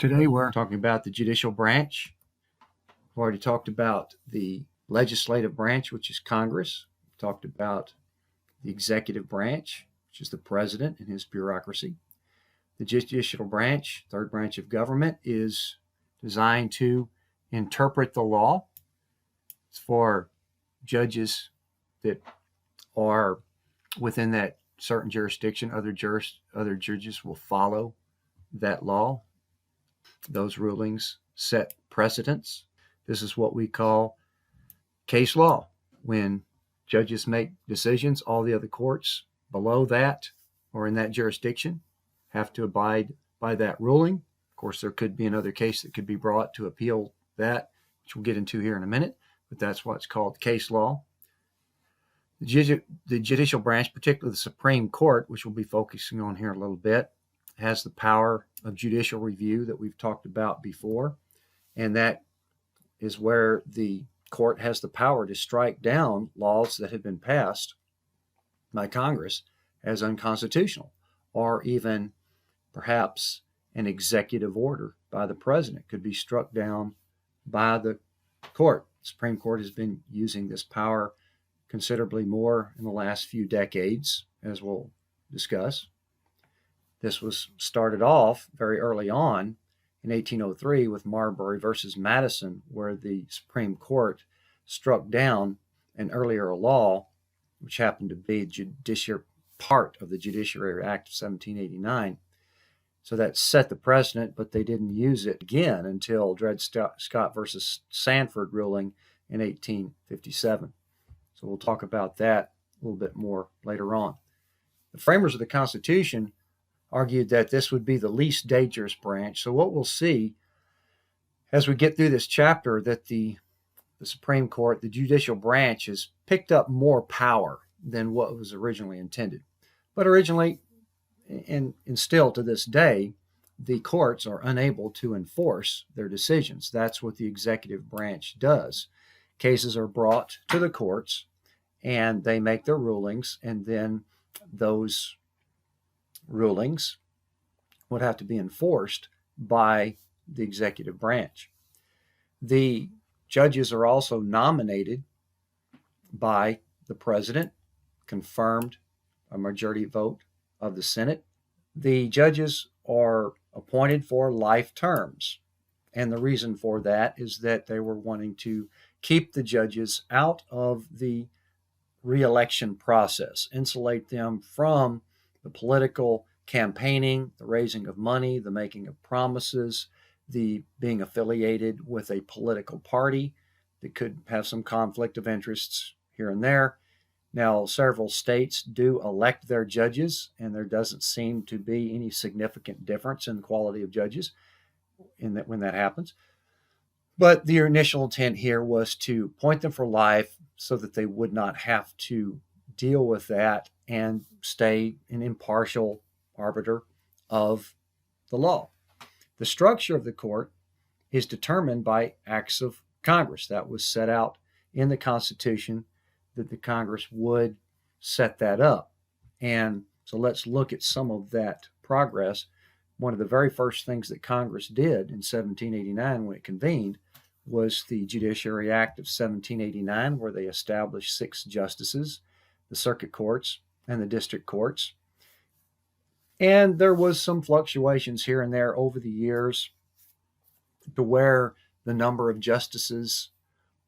Today we're talking about the judicial branch. We've already talked about the legislative branch, which is Congress. We've talked about the executive branch, which is the president and his bureaucracy. The judicial branch, third branch of government, is designed to interpret the law. It's for judges that are within that certain jurisdiction. Other judges will follow that law. Those rulings set precedents. This is what we call case law. When judges make decisions, all the other courts below that or in that jurisdiction have to abide by that ruling. Of course, there could be another case that could be brought to appeal that, which we'll get into here in a minute, but that's what's called case law. The judicial branch, particularly the Supreme Court, which we'll be focusing on here a little bit, has the power of judicial review that we've talked about before, and that is where the court has the power to strike down laws that have been passed by Congress as unconstitutional, or even perhaps an executive order by the president could be struck down by the court. The Supreme Court has been using this power considerably more in the last few decades, as we'll discuss. This was started off very early on in 1803 with Marbury versus Madison, where the Supreme Court struck down an earlier law, which happened to be part of the Judiciary Act of 1789. So that set the precedent, but they didn't use it again until Dred Scott versus Sanford ruling in 1857. So we'll talk about that a little bit more later on. The framers of the Constitution argued that this would be the least dangerous branch. So what we'll see as we get through this chapter, that the Supreme Court, the judicial branch, has picked up more power than what was originally intended. But originally, and still to this day, the courts are unable to enforce their decisions. That's what the executive branch does. Cases are brought to the courts, and they make their rulings, and then those rulings would have to be enforced by the executive branch. The judges are also nominated by the president, confirmed a majority vote of the Senate. The judges are appointed for life terms, and the reason for that is that they were wanting to keep the judges out of the re-election process, insulate them from the political campaigning, the raising of money, the making of promises, the being affiliated with a political party that could have some conflict of interests here and there. Now, several states do elect their judges, and there doesn't seem to be any significant difference in the quality of judges when that happens. But the initial intent here was to appoint them for life so that they would not have to deal with that and stay an impartial arbiter of the law. The structure of the court is determined by acts of Congress. That was set out in the Constitution, that the Congress would set that up. And so let's look at some of that progress. One of the very first things that Congress did in 1789 when it convened was the Judiciary Act of 1789, where they established 6 justices, the circuit courts and the district courts. And there was some fluctuations here and there over the years to where the number of justices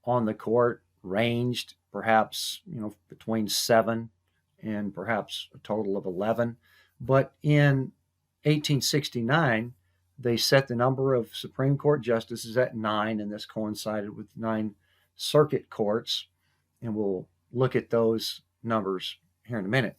on the court ranged perhaps, between 7 and perhaps a total of 11. But in 1869, they set the number of Supreme Court justices at 9, and this coincided with 9 circuit courts. And we'll look at those numbers here in a minute.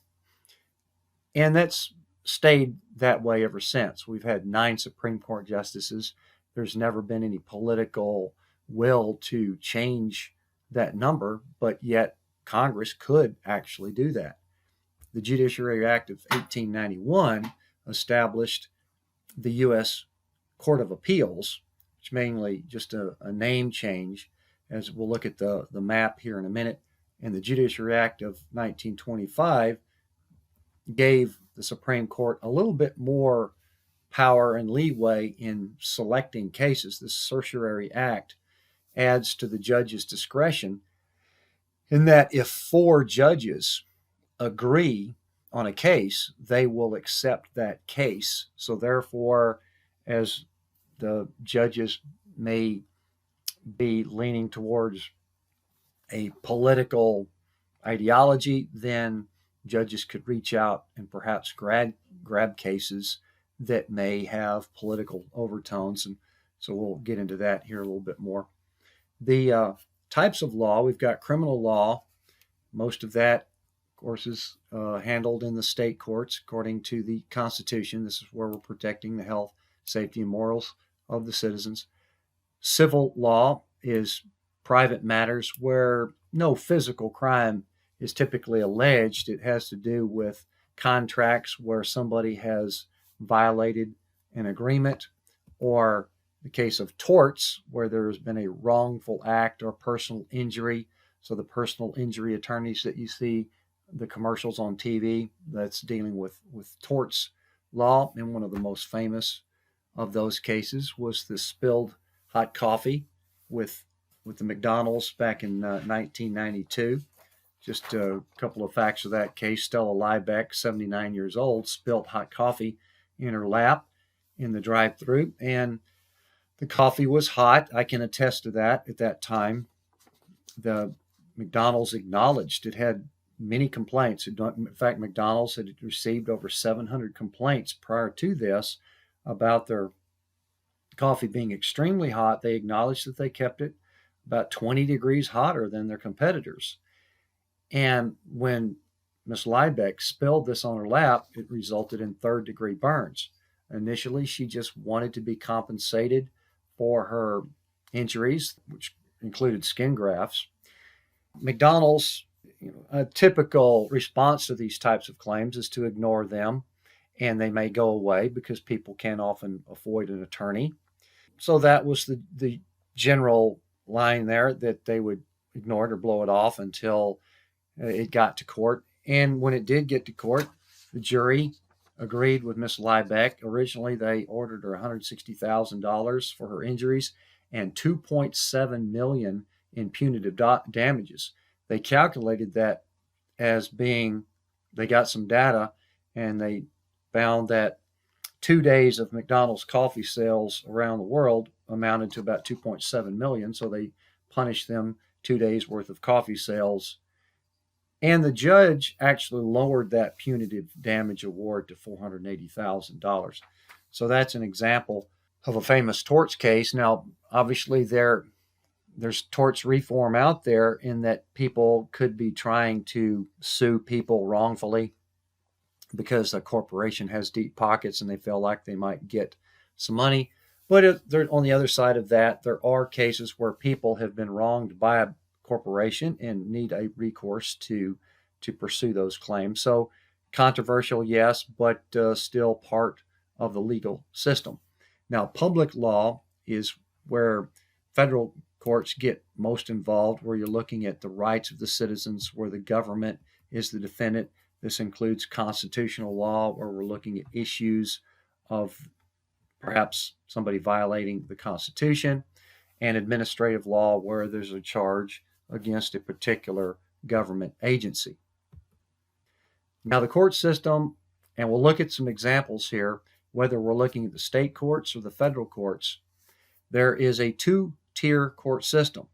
And that's stayed that way ever since. We've had 9 Supreme Court justices. There's never been any political will to change that number, but yet Congress could actually do that. The Judiciary Act of 1891 established the U.S. Court of Appeals, which mainly just a name change, as we'll look at the map here in a minute. And the Judiciary Act of 1925 gave the Supreme Court a little bit more power and leeway in selecting cases. This certiorari act adds to the judge's discretion in that if 4 judges agree on a case, they will accept that case. So therefore, as the judges may be leaning towards a political ideology, then judges could reach out and perhaps grab cases that may have political overtones. And so we'll get into that here a little bit more. The types of law, we've got criminal law. Most of that, of course, is handled in the state courts according to the Constitution. This is where we're protecting the health, safety, and morals of the citizens. Civil law is private matters where no physical crime is typically alleged. It has to do with contracts where somebody has violated an agreement, or the case of torts where there has been a wrongful act or personal injury. So the personal injury attorneys that you see the commercials on TV, that's dealing with torts law. And one of the most famous of those cases was the spilled hot coffee with the McDonald's back in 1992. Just a couple of facts of that case. Stella Liebeck, 79 years old, spilled hot coffee in her lap in the drive-thru, and the coffee was hot. I can attest to that. At that time, the McDonald's acknowledged it had many complaints. In fact, McDonald's had received over 700 complaints prior to this about their coffee being extremely hot. They acknowledged that they kept it about 20 degrees hotter than their competitors. And when Miss Liebeck spilled this on her lap, it resulted in third-degree burns. Initially, she just wanted to be compensated for her injuries, which included skin grafts. McDonald's, a typical response to these types of claims is to ignore them, and they may go away because people can't often afford an attorney. So that was the general line there, that they would ignore it or blow it off until it got to court. And when it did get to court, the jury agreed with Miss Liebeck. Originally, they ordered her $160,000 for her injuries and $2.7 million in punitive damages. They calculated that as being, they got some data, and they found that 2 days of McDonald's coffee sales around the world amounted to about 2.7 million. So they punished them 2 days worth of coffee sales. And the judge actually lowered that punitive damage award to $480,000. So that's an example of a famous torts case. Now, obviously, there's torts reform out there in that people could be trying to sue people wrongfully because a corporation has deep pockets and they feel like they might get some money. But on the other side of that, there are cases where people have been wronged by a corporation and need a recourse to pursue those claims. So controversial, yes, but still part of the legal system. Now, public law is where federal courts get most involved, where you're looking at the rights of the citizens, where the government is the defendant. This includes constitutional law, where we're looking at issues of perhaps somebody violating the Constitution, and administrative law, where there's a charge against a particular government agency. Now, the court system, and we'll look at some examples here, whether we're looking at the state courts or the federal courts, there is a two-tier court system.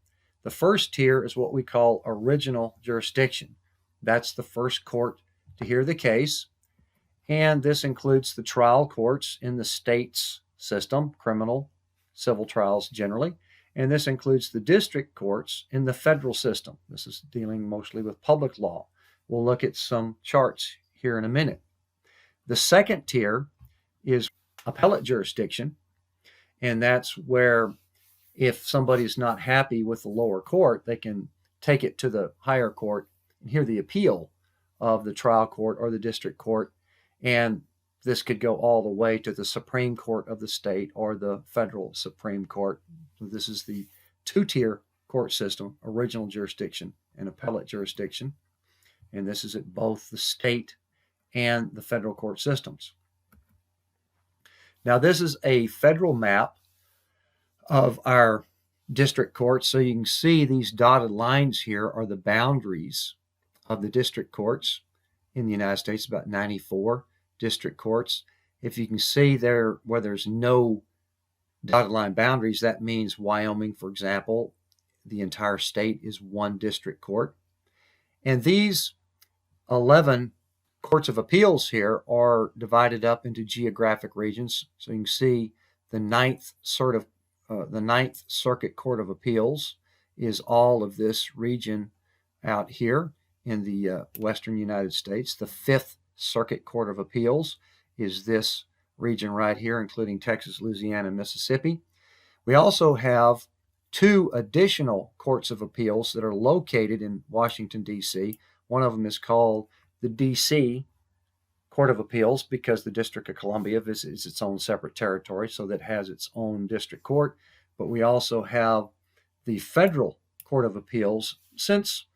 The first tier is what we call original jurisdiction. That's the first court to hear the case, and this includes the trial courts in the state's system, criminal, civil trials generally, and this includes the district courts in the federal system. This is dealing mostly with public law. We'll look at some charts here in a minute. The second tier is appellate jurisdiction, and that's where if somebody's not happy with the lower court, they can take it to the higher court and hear the appeal of the trial court or the district court, and this could go all the way to the Supreme Court of the state or the federal Supreme Court. So this is the two-tier court system, original jurisdiction and appellate jurisdiction, and this is at both the state and the federal court systems. Now, this is a federal map of our district courts. So you can see these dotted lines here are the boundaries of the district courts in the United States, about 94 district courts. If you can see there where there's no dotted line boundaries, that means Wyoming, for example, the entire state is one district court. And these 11 courts of appeals here are divided up into geographic regions. So you can see the Ninth Circuit Court of Appeals is all of this region out here in the western United States. The Fifth Circuit Court of Appeals is this region right here, including Texas, Louisiana, and Mississippi. We also have two additional courts of appeals that are located in Washington, D.C. One of them is called the D.C. Court of Appeals because the District of Columbia is its own separate territory, so that has its own district court. But we also have the Federal Court of Appeals. Since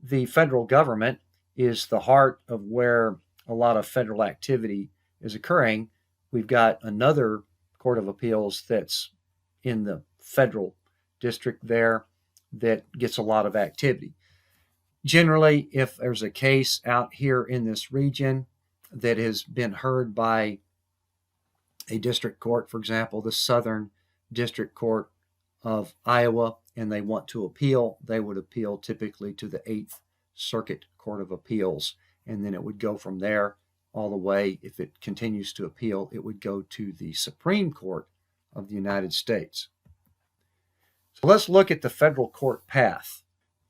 the federal government is the heart of where a lot of federal activity is occurring, we've got another Court of Appeals that's in the federal district there that gets a lot of activity. Generally, if there's a case out here in this region that has been heard by a district court, for example, the Southern District Court of Iowa, and they want to appeal, they would appeal typically to the Eighth Circuit Court of Appeals, and then it would go from there all the way. If it continues to appeal, it would go to the Supreme Court of the United States. So let's look at the federal court path.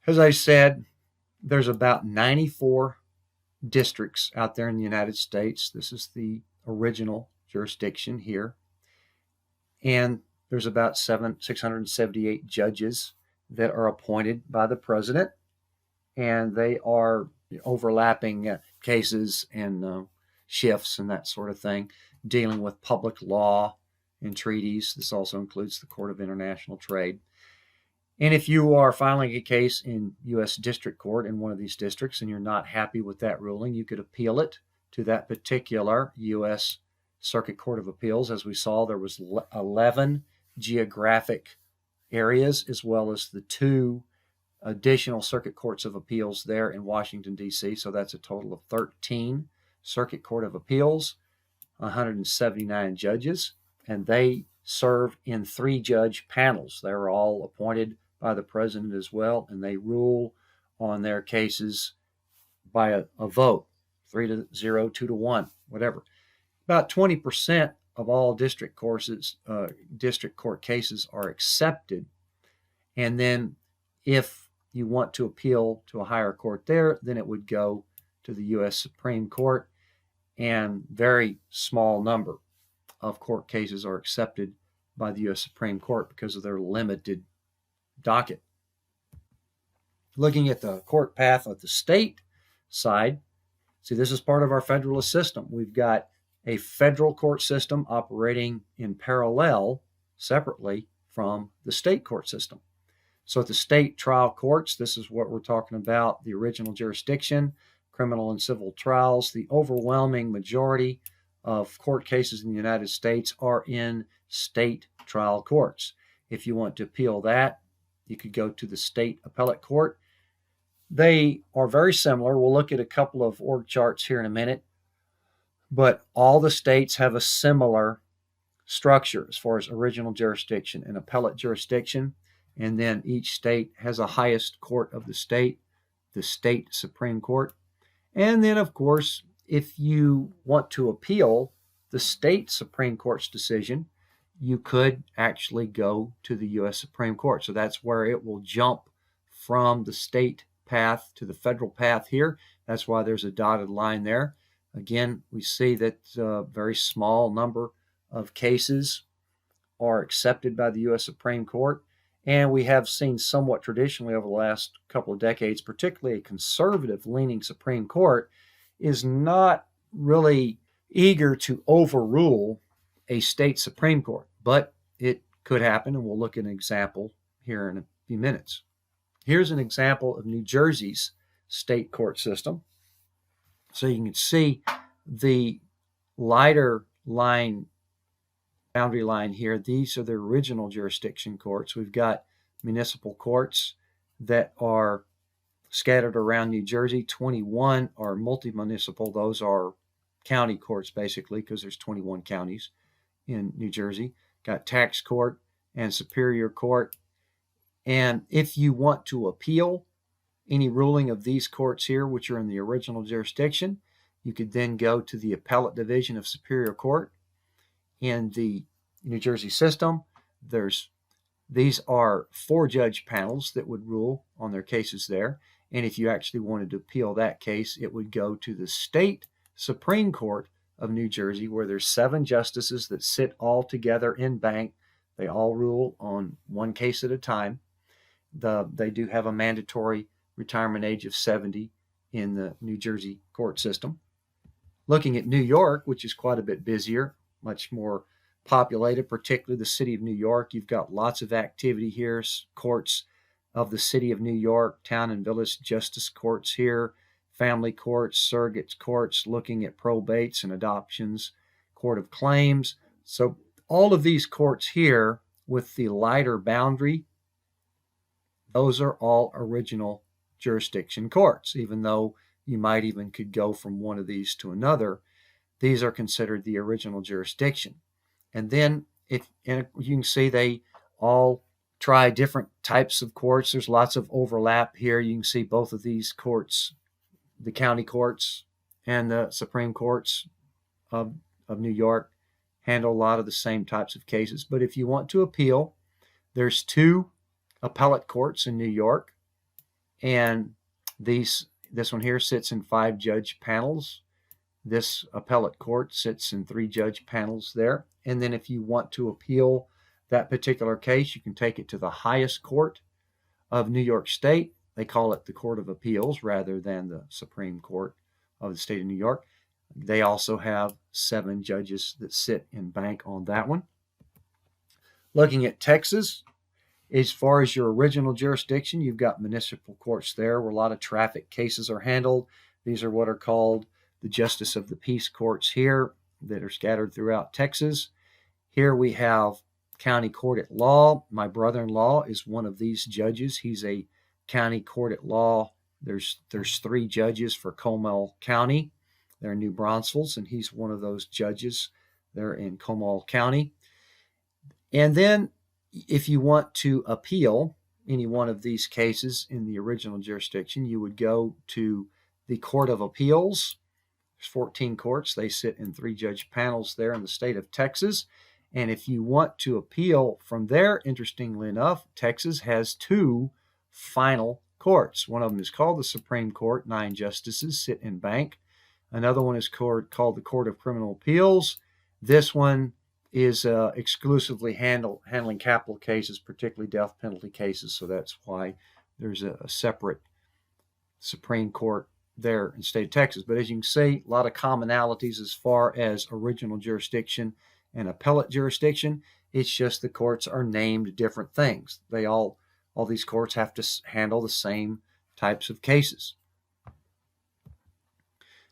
As I said, there's about 94 districts out there in the United States. This is the original jurisdiction here. And there's about 678 judges that are appointed by the president. And they are overlapping cases and shifts and that sort of thing, dealing with public law and treaties. This also includes the Court of International Trade. And if you are filing a case in U.S. District Court in one of these districts and you're not happy with that ruling, you could appeal it to that particular U.S. Circuit Court of Appeals. As we saw, there was 11 geographic areas, as well as the two additional Circuit Courts of Appeals there in Washington, D.C. So that's a total of 13 Circuit Court of Appeals, 179 judges, and they serve in 3-judge panels. They're all appointed by the president as well, and they rule on their cases by a vote, 3-0, 2-1, whatever. About 20% of all district court cases are accepted, and then if you want to appeal to a higher court there, then it would go to the U.S. Supreme Court, and very small number of court cases are accepted by the U.S. Supreme Court because of their limited docket. Looking at the court path of the state side, see, this is part of our federalist system. We've got a federal court system operating in parallel, separately from the state court system. So at the state trial courts, this is what we're talking about, the original jurisdiction, criminal and civil trials. The overwhelming majority of court cases in the United States are in state trial courts. If you want to appeal that, you could go to the state appellate court. They are very similar. We'll look at a couple of org charts here in a minute, but all the states have a similar structure as far as original jurisdiction and appellate jurisdiction, and then each state has a highest court of the state Supreme Court. And then, of course, if you want to appeal the state Supreme Court's decision, you could actually go to the U.S. Supreme Court. So that's where it will jump from the state path to the federal path here. That's why there's a dotted line there. Again, we see that a very small number of cases are accepted by the U.S. Supreme Court. And we have seen somewhat traditionally over the last couple of decades, particularly a conservative-leaning Supreme Court is not really eager to overrule a state Supreme Court, but it could happen, and we'll look at an example here in a few minutes. Here's an example of New Jersey's state court system. So you can see the lighter line boundary line here, these are the original jurisdiction courts. We've got municipal courts that are scattered around New Jersey. 21 are multi-municipal. Those are county courts, basically, because there's 21 counties in New Jersey. Got tax court and superior court. And if you want to appeal any ruling of these courts here, which are in the original jurisdiction, you could then go to the appellate division of superior court in the New Jersey system. These are 4-judge panels that would rule on their cases there. And if you actually wanted to appeal that case, it would go to the state Supreme Court of New Jersey, where there's 7 justices that sit all together in bank. They all rule on one case at a time. They do have a mandatory retirement age of 70 in the New Jersey court system. Looking at New York, which is quite a bit busier, much more populated, particularly the city of New York. You've got lots of activity here. Courts of the city of New York, town and village justice courts here, family courts, surrogate courts, looking at probates and adoptions, court of claims. So all of these courts here with the lighter boundary, those are all original jurisdiction courts, even though you might even could go from one of these to another. These are considered the original jurisdiction. And then you can see they all try different types of courts. There's lots of overlap here. You can see both of these courts, the county courts and the Supreme Courts of New York, handle a lot of the same types of cases. But if you want to appeal, there's 2 appellate courts in New York, and this one here sits in 5-judge panels. This appellate court sits in 3-judge panels there. And then if you want to appeal that particular case, you can take it to the highest court of New York State. They call it the Court of Appeals rather than the Supreme Court of the state of New York. They also have 7 judges that sit in bank on that one. Looking at Texas, as far as your original jurisdiction, you've got municipal courts there where a lot of traffic cases are handled. These are what are called the Justice of the Peace courts here that are scattered throughout Texas. Here we have county court at law. My brother-in-law is one of these judges. He's a county court at law. There's 3 judges for Comal County. They're New Braunfels, and he's one of those judges there in Comal County. And then if you want to appeal any one of these cases in the original jurisdiction, you would go to the Court of Appeals. There's 14 courts. They sit in 3-judge panels there in the state of Texas. And if you want to appeal from there, interestingly enough, Texas has 2 final courts. One of them is called the Supreme Court. 9 justices sit in bank. Another one is called the Court of Criminal Appeals. This one is exclusively handling capital cases, particularly death penalty cases. So that's why there's a separate Supreme Court there in the state of Texas. But as you can see, a lot of commonalities as far as original jurisdiction and appellate jurisdiction. It's just the courts are named different things. All these courts have to handle the same types of cases.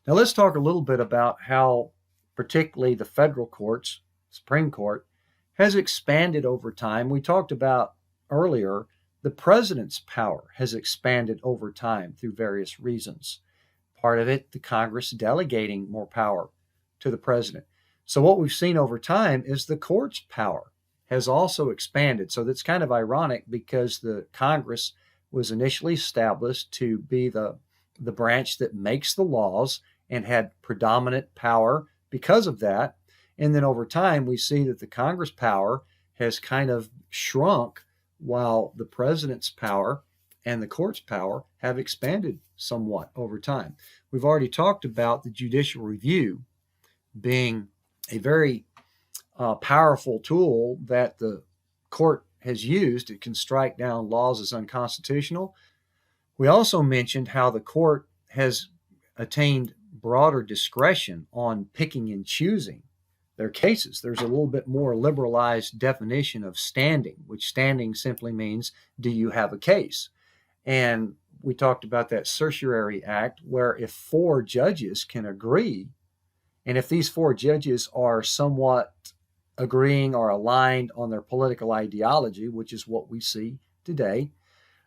Now let's talk a little bit about how particularly the federal courts, Supreme Court, has expanded over time. We talked about earlier the president's power has expanded over time through various reasons. Part of it, the Congress delegating more power to the president. So what we've seen over time is the court's power has also expanded. So that's kind of ironic because the Congress was initially established to be the branch that makes the laws and had predominant power because of that. And then over time, we see that the Congress power has kind of shrunk while the president's power and the court's power have expanded somewhat over time. We've already talked about the judicial review being a very powerful tool that the court has used. It can strike down laws as unconstitutional. We also mentioned how the court has attained broader discretion on picking and choosing their cases. There's a little bit more liberalized definition of standing, which standing simply means, do you have a case? And we talked about that certiorari act where if 4 judges can agree, and if these 4 judges are somewhat agreeing or aligned on their political ideology, which is what we see today,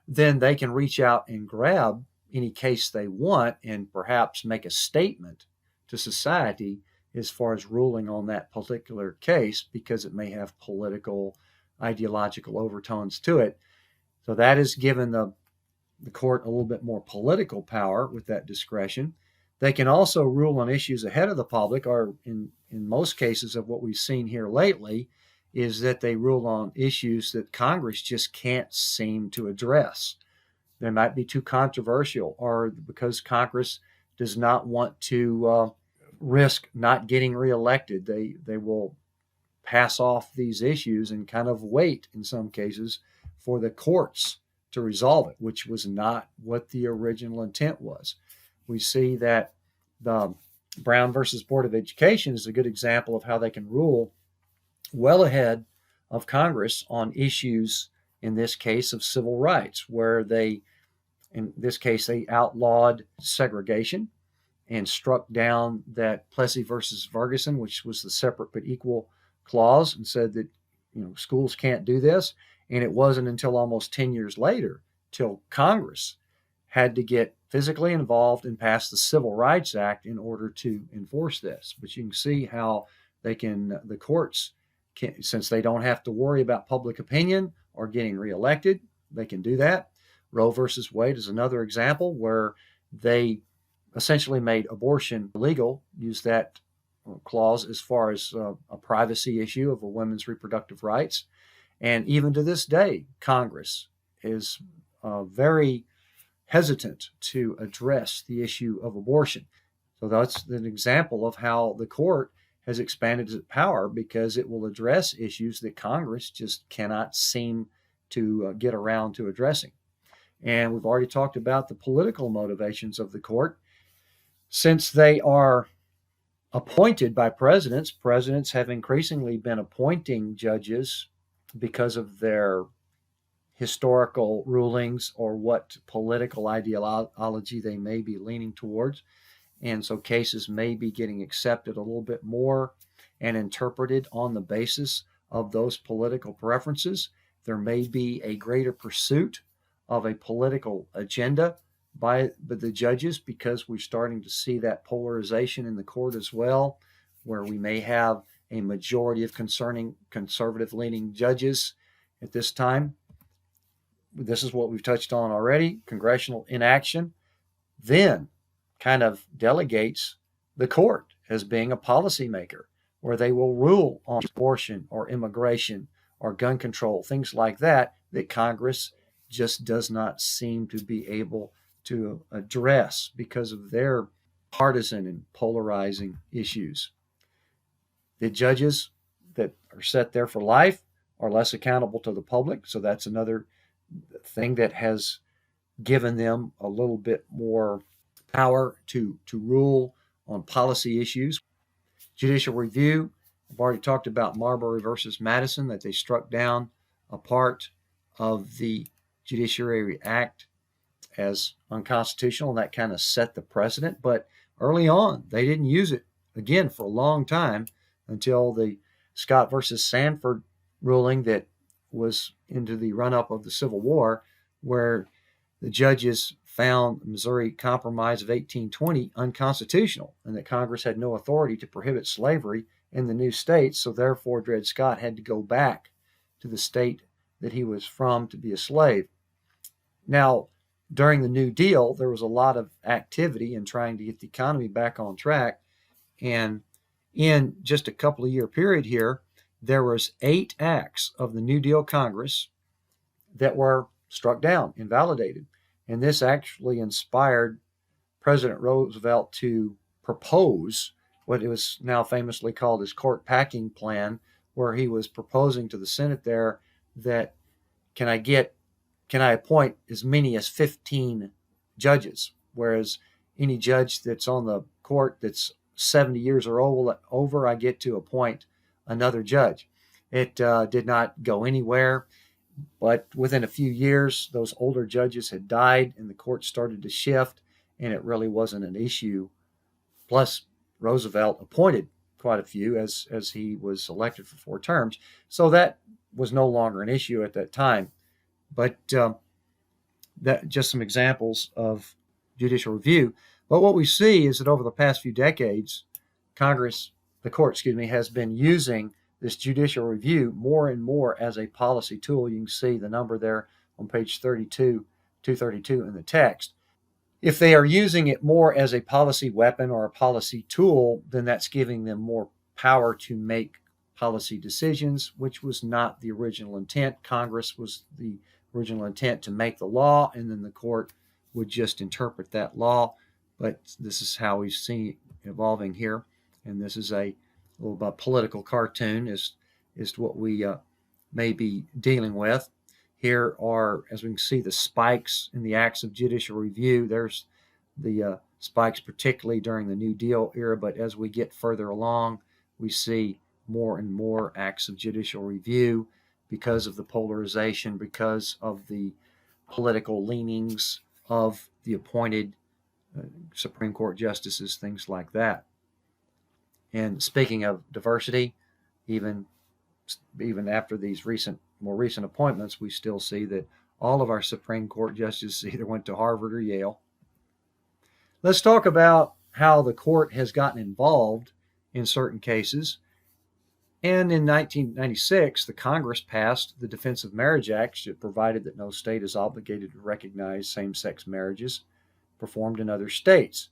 then they can reach out and grab any case they want and perhaps make a statement to society as far as ruling on that particular case because it may have political, ideological overtones to it. So that has given the court a little bit more political power with that discretion. They can also rule on issues ahead of the public, or in most cases of what we've seen here lately, is that they rule on issues that Congress just can't seem to address. They might be too controversial, or because Congress does not want to risk not getting reelected, they will pass off these issues and kind of wait in some cases for the courts to resolve it, which was not what the original intent was. We see that the Brown versus Board of Education is a good example of how they can rule well ahead of Congress on issues, in this case, of civil rights, where in this case, they outlawed segregation and struck down that Plessy versus Ferguson, which was the separate but equal clause, and said that schools can't do this. And it wasn't until almost 10 years later till Congress had to get physically involved and pass the Civil Rights Act in order to enforce this. But you can see how the courts can, since they don't have to worry about public opinion or getting reelected, they can do that. Roe versus Wade is another example where they essentially made abortion legal, used that clause as far as a privacy issue of a woman's reproductive rights. And even to this day, Congress is very hesitant to address the issue of abortion. So that's an example of how the court has expanded its power, because it will address issues that Congress just cannot seem to get around to addressing. And we've already talked about the political motivations of the court. Since they are appointed by presidents, presidents have increasingly been appointing judges because of their historical rulings or what political ideology they may be leaning towards. And so cases may be getting accepted a little bit more and interpreted on the basis of those political preferences. There may be a greater pursuit of a political agenda by the judges, because we're starting to see that polarization in the court as well, where we may have a majority of conservative-leaning judges at this time. This is what we've touched on already. Congressional inaction then kind of delegates the court as being a policymaker, where they will rule on abortion or immigration or gun control, things like that Congress just does not seem to be able to address because of their partisan and polarizing issues. The judges that are set there for life are less accountable to the public, so that's another thing that has given them a little bit more power to rule on policy issues. Judicial review, I've already talked about Marbury versus Madison, that they struck down a part of the Judiciary Act as unconstitutional, and that kind of set the precedent. But early on, they didn't use it again for a long time until the Scott versus Sanford ruling that was into the run-up of the Civil War, where the judges found the Missouri Compromise of 1820 unconstitutional, and that Congress had no authority to prohibit slavery in the new states. So therefore, Dred Scott had to go back to the state that he was from to be a slave. Now, during the New Deal, there was a lot of activity in trying to get the economy back on track. And in just a couple of year period here, there was 8 acts of the New Deal Congress that were struck down, invalidated. And this actually inspired President Roosevelt to propose what it was now famously called his court packing plan, where he was proposing to the Senate there that can I appoint as many as 15 judges, whereas any judge that's on the court that's 70 years or over, I get to appoint another judge. It did not go anywhere, but within a few years, those older judges had died and the court started to shift, and it really wasn't an issue. Plus, Roosevelt appointed quite a few as he was elected for 4 terms. So that was no longer an issue at that time. But that just some examples of judicial review. But what we see is that over the past few decades, the court, has been using this judicial review more and more as a policy tool. You can see the number there on page 232 in the text. If they are using it more as a policy weapon or a policy tool, then that's giving them more power to make policy decisions, which was not the original intent. Congress was the original intent to make the law, and then the court would just interpret that law. But this is how we see it evolving here. And this is a little political cartoon as to what we may be dealing with. Here are, as we can see, the spikes in the acts of judicial review. There's the spikes particularly during the New Deal era, but as we get further along, we see more and more acts of judicial review because of the polarization, because of the political leanings of the appointed Supreme Court justices, things like that. And speaking of diversity, even after these more recent appointments, we still see that all of our Supreme Court justices either went to Harvard or Yale. Let's talk about how the court has gotten involved in certain cases. And in 1996, the Congress passed the Defense of Marriage Act that provided that no state is obligated to recognize same-sex marriages performed in other states.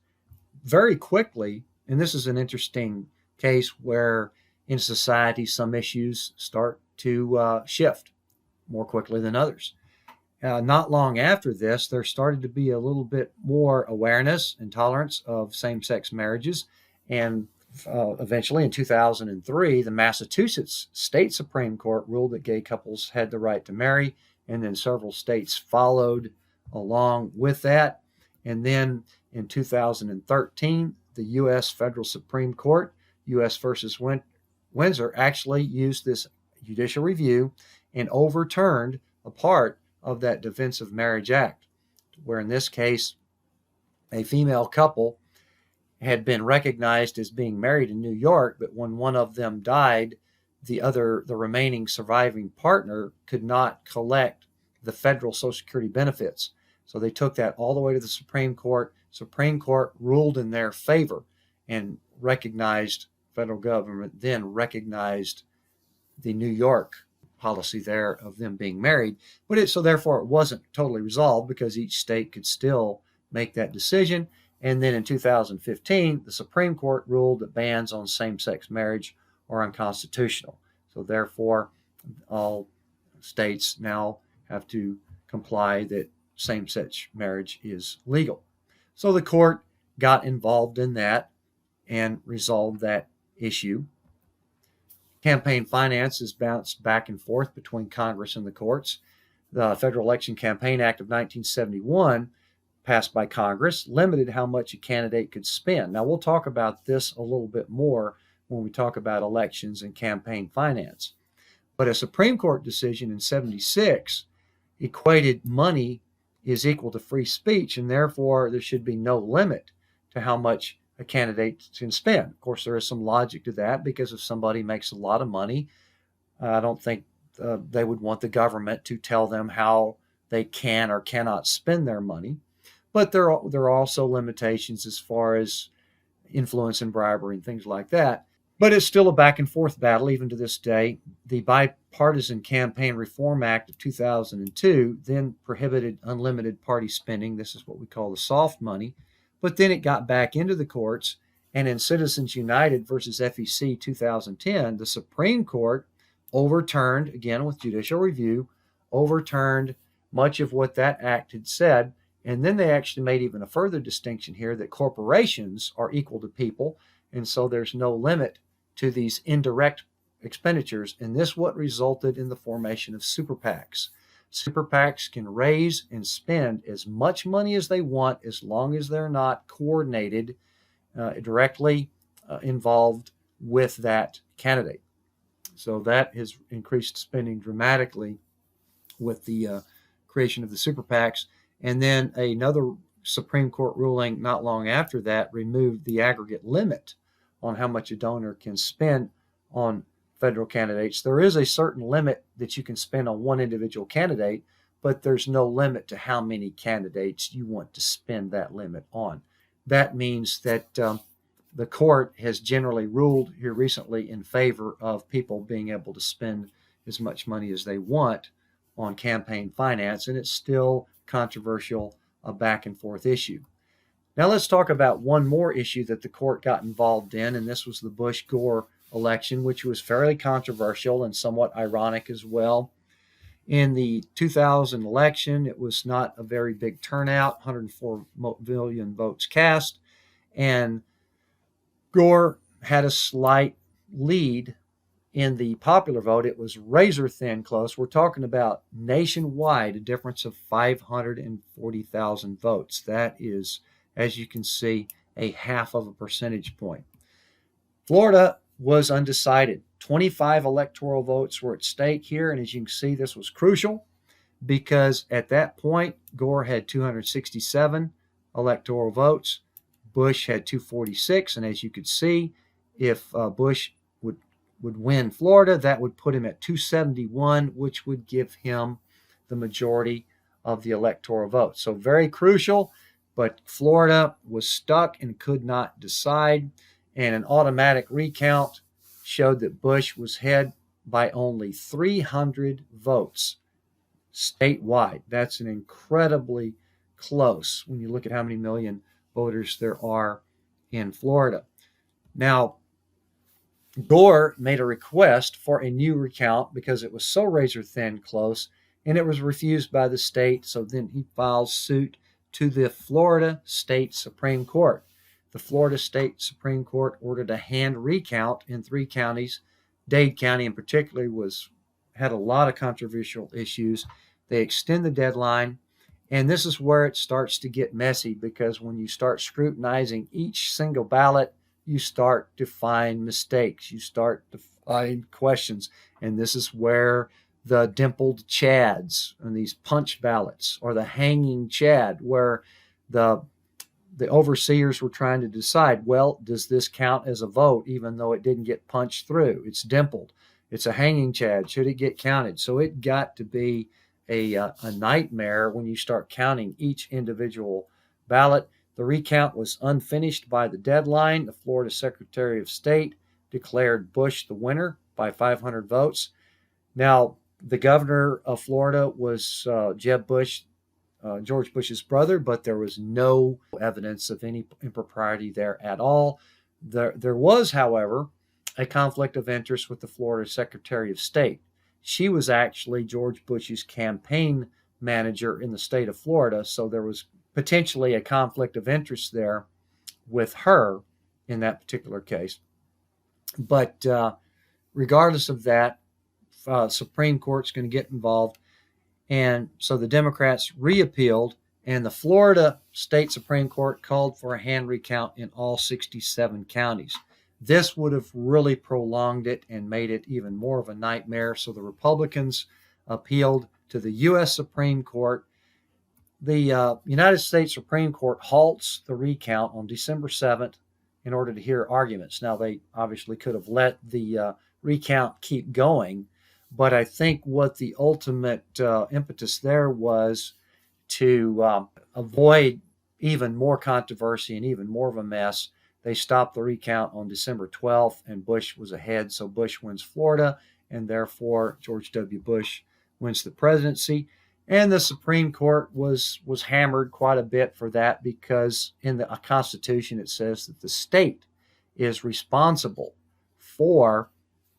Very quickly, and this is an interesting case where in society some issues start to shift more quickly than others. Not long after this, there started to be a little bit more awareness and tolerance of same-sex marriages, and eventually in 2003, the Massachusetts State Supreme Court ruled that gay couples had the right to marry, and then several states followed along with that. And then in 2013, the U.S. Federal Supreme Court, U.S. versus Windsor, actually used this judicial review and overturned a part of that Defense of Marriage Act, where in this case, a female couple had been recognized as being married in New York, but when one of them died, the remaining surviving partner could not collect the federal Social Security benefits. So they took that all the way to the Supreme Court. Supreme Court ruled in their favor and recognized, federal government then recognized the New York policy there of them being married. So therefore it wasn't totally resolved because each state could still make that decision. And then in 2015, the Supreme Court ruled that bans on same-sex marriage are unconstitutional. So therefore, all states now have to comply that same-sex marriage is legal. So the court got involved in that and resolved that issue. Campaign finance has bounced back and forth between Congress and the courts. The Federal Election Campaign Act of 1971, passed by Congress, limited how much a candidate could spend. Now, we'll talk about this a little bit more when we talk about elections and campaign finance. But a Supreme Court decision in 76 equated money is equal to free speech, and therefore there should be no limit to how much a candidate can spend. Of course, there is some logic to that, because if somebody makes a lot of money, I don't think they would want the government to tell them how they can or cannot spend their money. But there are also limitations as far as influence and bribery and things like that. But it's still a back and forth battle even to this day. The Bipartisan Campaign Reform Act of 2002 then prohibited unlimited party spending. This is what we call the soft money. But then it got back into the courts, and in Citizens United versus FEC 2010, the Supreme Court overturned, again with judicial review, overturned much of what that act had said. And then they actually made even a further distinction here that corporations are equal to people, and so there's no limit to these indirect expenditures. And this what resulted in the formation of super PACs. Super PACs can raise and spend as much money as they want as long as they're not coordinated, directly involved with that candidate. So that has increased spending dramatically with the creation of the super PACs. And then another Supreme Court ruling not long after that removed the aggregate limit on how much a donor can spend on federal candidates. There is a certain limit that you can spend on one individual candidate, but there's no limit to how many candidates you want to spend that limit on. That means that the court has generally ruled here recently in favor of people being able to spend as much money as they want on campaign finance, and it's still controversial, a back and forth issue. Now let's talk about one more issue that the court got involved in, and this was the Bush-Gore election, which was fairly controversial and somewhat ironic as well. In the 2000 election, it was not a very big turnout, 104 million votes cast, and Gore had a slight lead in the popular vote. It was razor thin close. We're talking about nationwide, a difference of 540,000 votes. That is, as you can see, a half of a percentage point. Florida was undecided. 25 electoral votes were at stake here, and as you can see, this was crucial because at that point, Gore had 267 electoral votes. Bush had 246, and as you could see, if Bush would win Florida, that would put him at 271, which would give him the majority of the electoral votes. So very crucial, but Florida was stuck and could not decide, and an automatic recount showed that Bush was ahead by only 300 votes statewide. That's an incredibly close when you look at how many million voters there are in Florida. Now, Gore made a request for a new recount because it was so razor thin close, and it was refused by the state. So then he files suit to the Florida State Supreme Court. The Florida State Supreme Court ordered a hand recount in 3 counties. Dade County in particular had a lot of controversial issues. They extend the deadline, and this is where it starts to get messy because when you start scrutinizing each single ballot, you start to find mistakes. You start to find questions. And this is where the dimpled chads and these punch ballots, or the hanging chad, where the overseers were trying to decide, well, does this count as a vote even though it didn't get punched through? It's dimpled. It's a hanging chad. Should it get counted? So it got to be a nightmare when you start counting each individual ballot. The recount was unfinished by the deadline. The Florida Secretary of State declared Bush the winner by 500 votes. Now, the governor of Florida was Jeb Bush, George Bush's brother, but there was no evidence of any impropriety there at all. There was, however, a conflict of interest with the Florida Secretary of State. She was actually George Bush's campaign manager in the state of Florida, so there was potentially a conflict of interest there with her in that particular case. But regardless of that, Supreme Court's going to get involved. And so the Democrats reappealed, and the Florida State Supreme Court called for a hand recount in all 67 counties. This would have really prolonged it and made it even more of a nightmare. So the Republicans appealed to the U.S. Supreme Court. The United States Supreme Court halts the recount on December 7th in order to hear arguments. Now, they obviously could have let the recount keep going, but I think what the ultimate impetus there was to avoid even more controversy and even more of a mess. They stopped the recount on December 12th, and Bush was ahead, so Bush wins Florida, and therefore George W. Bush wins the presidency. And the Supreme Court was hammered quite a bit for that because in the Constitution it says that the state is responsible for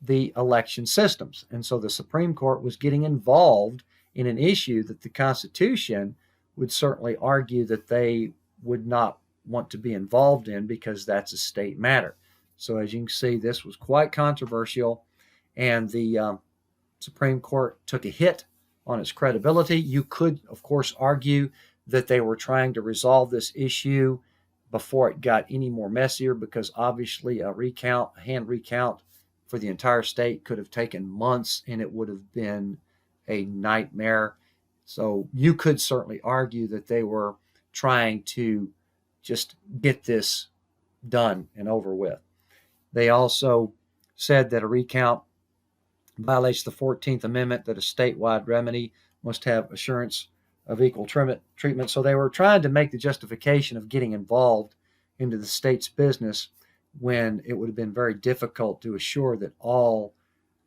the election systems. And so the Supreme Court was getting involved in an issue that the Constitution would certainly argue that they would not want to be involved in because that's a state matter. So as you can see, this was quite controversial, and the Supreme Court took a hit on its credibility. You could, of course, argue that they were trying to resolve this issue before it got any more messier, because obviously a hand recount for the entire state could have taken months and it would have been a nightmare. So you could certainly argue that they were trying to just get this done and over with. They also said that a recount violates the 14th Amendment, that a statewide remedy must have assurance of equal treatment. So they were trying to make the justification of getting involved into the state's business when it would have been very difficult to assure that all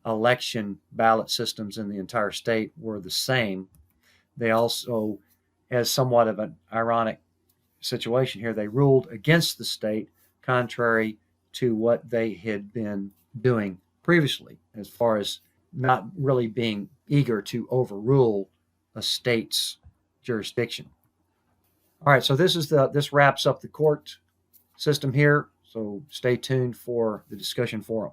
election ballot systems in the entire state were the same. They also, as somewhat of an ironic situation here, they ruled against the state, contrary to what they had been doing previously, as far as not really being eager to overrule a state's jurisdiction. All right, so this wraps up the court system here. So stay tuned for the discussion forum.